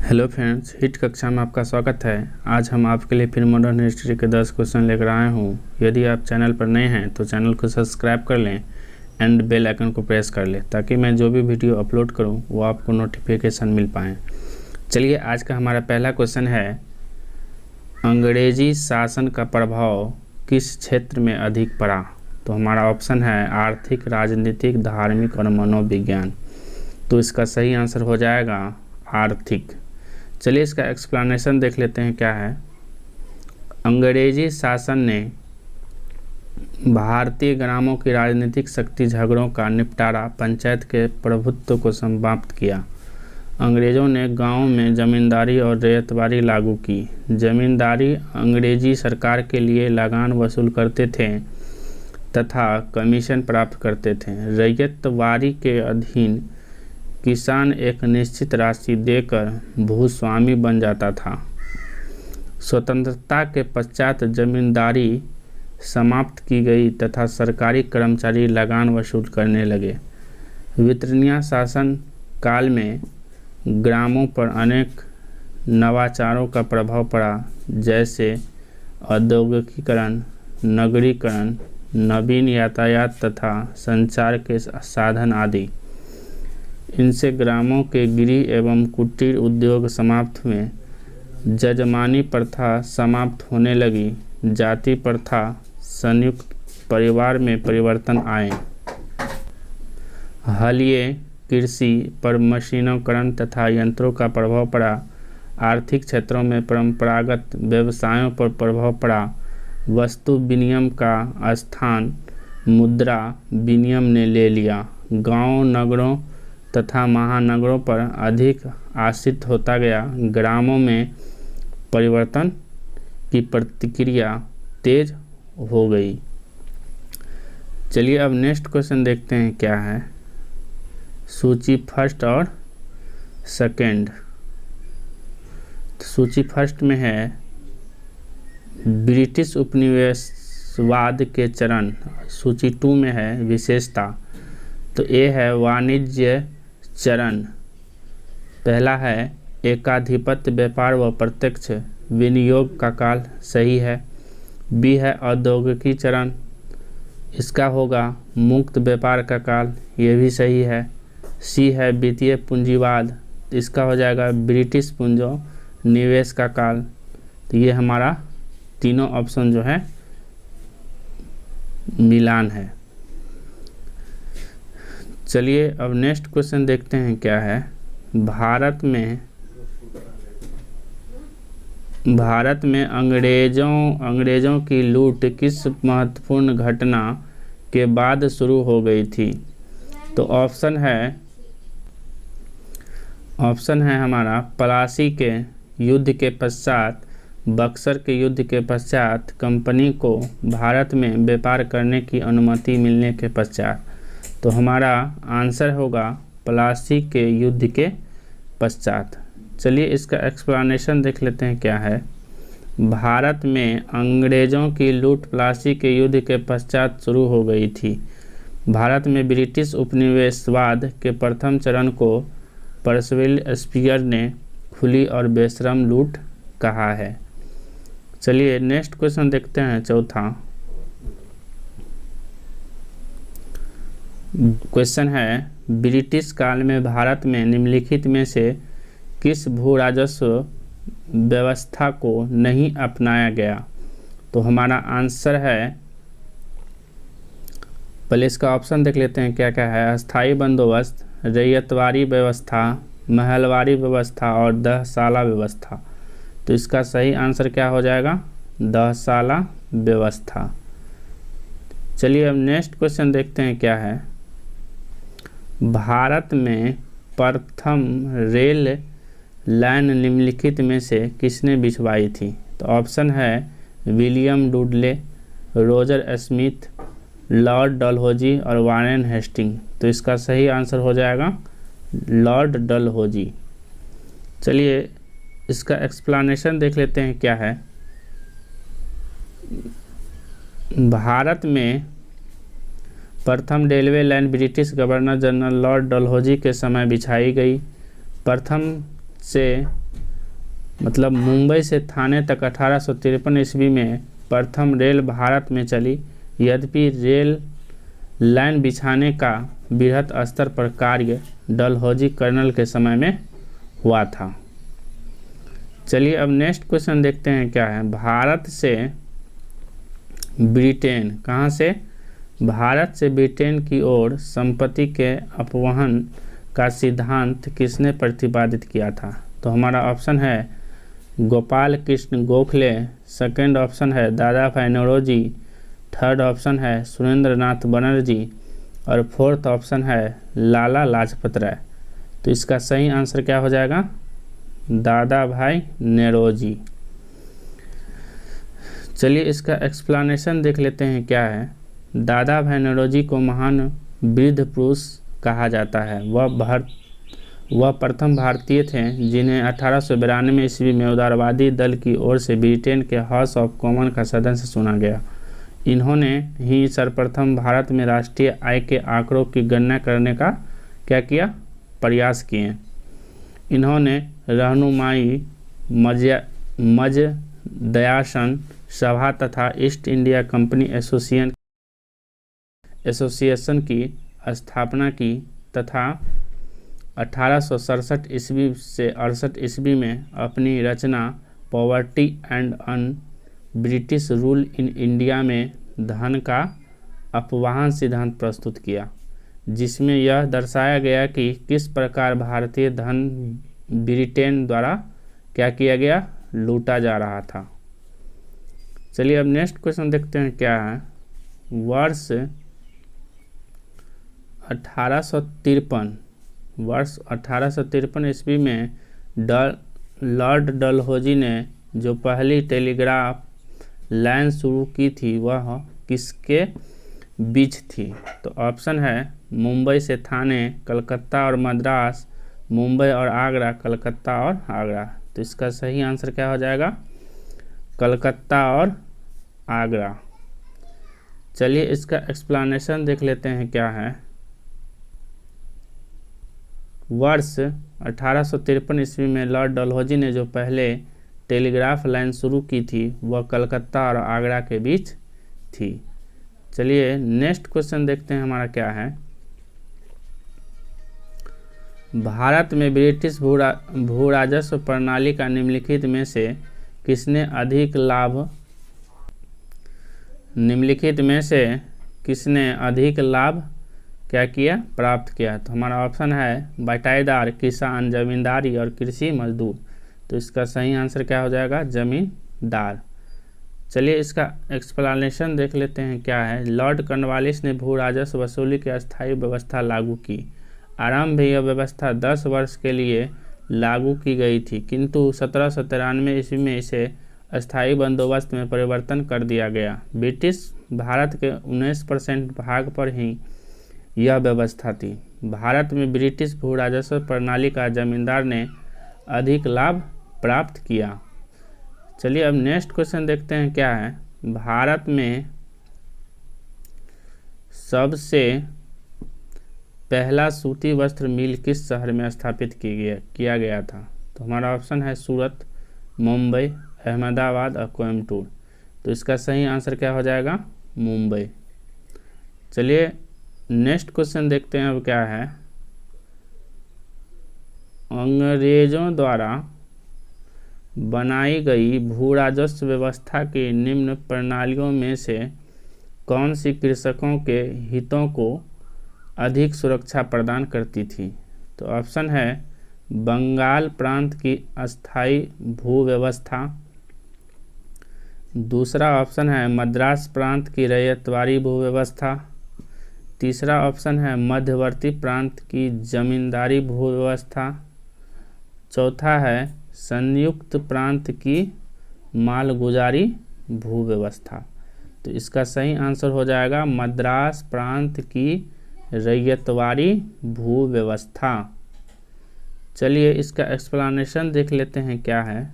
Hello friends, hit कक्षा में आपका स्वागत है। आज हम आपके लिए फिर मॉडर्न हिस्ट्री के 10 क्वेश्चन लेकर आए हूँ। यदि आप चैनल पर नए हैं तो चैनल को सब्सक्राइब कर लें एंड बेल आइकन को प्रेस कर लें ताकि मैं जो भी वीडियो अपलोड करूँ वो आपको नोटिफिकेशन मिल पाए। चलिए, आज का हमारा पहला क्वेश्चन है, अंग्रेजी शासन का प्रभाव किस क्षेत्र में अधिक पड़ा? तो हमारा ऑप्शन है आर्थिक, राजनीतिक, धार्मिक और मनोविज्ञान। तो इसका सही आंसर हो जाएगा आर्थिक। चलिए, इसका एक्सप्लेनेशन देख लेते हैं क्या है। अंग्रेजी शासन ने भारतीय ग्रामों की राजनीतिक शक्ति झगड़ों का निपटारा, पंचायत के प्रभुत्व को समाप्त किया। अंग्रेज़ों ने गांवों में जमींदारी और रैयतवारी लागू की। जमींदारी अंग्रेजी सरकार के लिए लगान वसूल करते थे तथा कमीशन प्राप्त करते थे। रैयतवारी के अधीन किसान एक निश्चित राशि देकर भूस्वामी बन जाता था। स्वतंत्रता के पश्चात जमींदारी समाप्त की गई तथा सरकारी कर्मचारी लगान वसूल करने लगे। वितरणीय शासन काल में ग्रामों पर अनेक नवाचारों का प्रभाव पड़ा, जैसे औद्योगिकीकरण, नगरीकरण, नवीन यातायात तथा संचार के साधन आदि। इनसे ग्रामों के गृह एवं कुटीर उद्योग समाप्त हुए। जजमानी प्रथा समाप्त होने लगी। जाति प्रथा, संयुक्त परिवार में परिवर्तन आए। हलिये कृषि पर मशीनीकरण तथा यंत्रों का प्रभाव पड़ा। आर्थिक क्षेत्रों में परंपरागत व्यवसायों पर प्रभाव पड़ा। वस्तु विनिमय का स्थान मुद्रा विनिमय ने ले लिया। गांव नगरों तथा महानगरों पर अधिक आश्रित होता गया। ग्रामों में परिवर्तन की प्रक्रिया तेज हो गई। चलिए, अब नेक्स्ट क्वेश्चन देखते हैं क्या है। सूची फर्स्ट और सेकंड। सूची फर्स्ट में है ब्रिटिश उपनिवेशवाद के चरण। सूची 2 में है विशेषता। तो ये है वाणिज्य चरण। पहला है एकाधिपत्य, व्यापार व प्रत्यक्ष विनियोग का काल, सही है। बी है औद्योगिकी चरण, इसका होगा मुक्त व्यापार का काल, ये भी सही है। सी है वित्तीय पूंजीवाद, इसका हो जाएगा ब्रिटिश पूंजी निवेश का काल। तो ये हमारा तीनों ऑप्शन जो है मिलान है। चलिए, अब नेक्स्ट क्वेश्चन देखते हैं क्या है। भारत में अंग्रेजों की लूट किस महत्वपूर्ण घटना के बाद शुरू हो गई थी? तो ऑप्शन है हमारा प्लासी के युद्ध के पश्चात, बक्सर के युद्ध के पश्चात, कंपनी को भारत में व्यापार करने की अनुमति मिलने के पश्चात। तो हमारा आंसर होगा प्लासी के युद्ध के पश्चात। चलिए, इसका एक्सप्लेनेशन देख लेते हैं क्या है। भारत में अंग्रेज़ों की लूट प्लासी के युद्ध के पश्चात शुरू हो गई थी। भारत में ब्रिटिश उपनिवेशवाद के प्रथम चरण को पर्सिवल स्पीयर ने खुली और बेशरम लूट कहा है। चलिए, नेक्स्ट क्वेश्चन देखते हैं चौथा। क्वेश्चन है, ब्रिटिश काल में भारत में निम्नलिखित में से किस भू राजस्व व्यवस्था को नहीं अपनाया गया? तो हमारा आंसर है, पहले इसका ऑप्शन देख लेते हैं क्या क्या है। अस्थाई बंदोबस्त, रैयतवारी व्यवस्था, महलवारी व्यवस्था और दहसाला व्यवस्था। तो इसका सही आंसर क्या हो जाएगा? दहसाला व्यवस्था। चलिए, अब नेक्स्ट क्वेश्चन देखते हैं क्या है। भारत में प्रथम रेल लाइन निम्नलिखित में से किसने बिछवाई थी? तो ऑप्शन है William Dudley, Roger Smith, Lord Dalhousie और वारेन हेस्टिंग। तो इसका सही आंसर हो जाएगा लॉर्ड डलहौजी। चलिए, इसका एक्सप्लेनेशन देख लेते हैं क्या है। भारत में प्रथम railway line British governor general Lord Dalhousie के समय बिछाई गई। प्रथम से मतलब मुंबई से थाने तक 1853 ईस्वी में प्रथम रेल भारत में चली। यद्यपि रेल लाइन बिछाने का बृहत स्तर पर कार्य डलहौजी कर्नल के समय में हुआ था। चलिए अब नेक्स्ट क्वेश्चन देखते हैं क्या है। भारत से ब्रिटेन, कहाँ से? भारत से ब्रिटेन की ओर संपत्ति के अपवहन का सिद्धांत किसने प्रतिपादित किया था? तो हमारा ऑप्शन है गोपाल कृष्ण गोखले, सेकंड ऑप्शन है दादा भाई नौरोजी, थर्ड ऑप्शन है सुरेंद्र नाथ बनर्जी और फोर्थ ऑप्शन है लाला लाजपत राय। तो इसका सही आंसर क्या हो जाएगा? दादा भाई नौरोजी। चलिए इसका एक्सप्लेनेशन देख लेते हैं क्या है। दादा भाई नौरोजी को महान वृद्ध पुरुष कहा जाता है। वह प्रथम भारतीय थे जिन्हें 1892 ईस्वी में उदारवादी दल की ओर से ब्रिटेन के हाउस ऑफ कॉमन का सदस्य चुना गया। इन्होंने ही सर्वप्रथम भारत में राष्ट्रीय आय के आंकड़ों की गणना करने का क्या किया? प्रयास किए। इन्होंने रहनुमाई मजदयासन सभा तथा ईस्ट इंडिया कंपनी एसोसिएशन की स्थापना की तथा 1867 ईस्वी से 68 ईस्वी में अपनी रचना poverty and un British rule in India में धन का अपवाहन सिद्धांत प्रस्तुत किया, जिसमें यह दर्शाया गया कि किस प्रकार भारतीय धन ब्रिटेन द्वारा क्या किया गया? लूटा जा रहा था। चलिए अब नेक्स्ट क्वेश्चन देखते हैं क्या है। वर्ष 1853 ईस्वी में लॉर्ड डलहौजी ने जो पहली टेलीग्राफ लाइन शुरू की थी वह किसके बीच थी? तो ऑप्शन है मुंबई से थाने, कलकत्ता और मद्रास, मुंबई और आगरा, कलकत्ता और आगरा। तो इसका सही आंसर क्या हो जाएगा? कलकत्ता और आगरा। चलिए इसका एक्सप्लेनेशन देख लेते हैं क्या है। वर्ष 1853 ईस्वी में लॉर्ड डलहौजी ने जो पहले टेलीग्राफ लाइन शुरू की थी वह कलकत्ता और आगरा के बीच थी। चलिए नेक्स्ट क्वेश्चन देखते हैं हमारा क्या है। भारत में ब्रिटिश भू राजस्व प्रणाली का निम्नलिखित में से किसने अधिक लाभ क्या किया? प्राप्त किया? तो हमारा ऑप्शन है बटाईदार, किसान, जमींदारी और कृषि मजदूर। तो इसका सही आंसर क्या हो जाएगा? जमींदार। चलिए इसका एक्सप्लेनेशन देख लेते हैं क्या है। लॉर्ड कॉर्नवालिस ने भू राजस्व वसूली की अस्थायी व्यवस्था लागू की। आरंभ में यह व्यवस्था 10 वर्ष के लिए लागू की गई थी, किंतु 1793 ईस्वी में इसे अस्थायी बंदोबस्त में परिवर्तन कर दिया गया। ब्रिटिश भारत के 19% भाग पर ही यह व्यवस्था थी। भारत में ब्रिटिश भू राजस्व प्रणाली का जमींदार ने अधिक लाभ प्राप्त किया। चलिए अब नेक्स्ट क्वेश्चन देखते हैं क्या है। भारत में सबसे पहला सूती वस्त्र मिल किस शहर में स्थापित किया गया था? तो हमारा ऑप्शन है सूरत, मुंबई, अहमदाबाद और कोयम्बटूर। तो इसका सही आंसर क्या हो जाएगा? मुंबई। चलिए नेक्स्ट क्वेश्चन देखते हैं अब क्या है। अंग्रेजों द्वारा बनाई गई भू राजस्व व्यवस्था की निम्न प्रणालियों में से कौन सी कृषकों के हितों को अधिक सुरक्षा प्रदान करती थी? तो ऑप्शन है बंगाल प्रांत की अस्थायी भू व्यवस्था, दूसरा ऑप्शन है मद्रास प्रांत की रैयतवारी भू व्यवस्था, तीसरा ऑप्शन है मध्यवर्ती प्रांत की जमींदारी भू व्यवस्था, चौथा है संयुक्त प्रांत की मालगुजारी भू व्यवस्था। तो इसका सही आंसर हो जाएगा मद्रास प्रांत की रैयतवारी भू व्यवस्था। चलिए इसका एक्सप्लेनेशन देख लेते हैं क्या है।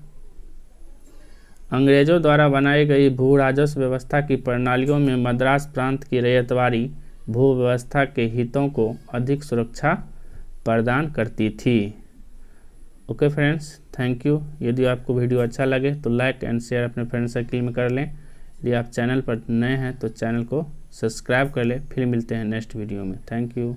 अंग्रेजों द्वारा बनाई गई भू राजस्व व्यवस्था की प्रणालियों में मद्रास प्रांत की रैयतवारी भू व्यवस्था के हितों को अधिक सुरक्षा प्रदान करती थी। Okay friends, thank you. यदि आपको वीडियो अच्छा लगे तो लाइक एंड शेयर अपने फ्रेंड सर्किल में कर लें। यदि आप चैनल पर नए हैं तो चैनल को सब्सक्राइब कर लें। फिर मिलते हैं नेक्स्ट वीडियो में। Thank you.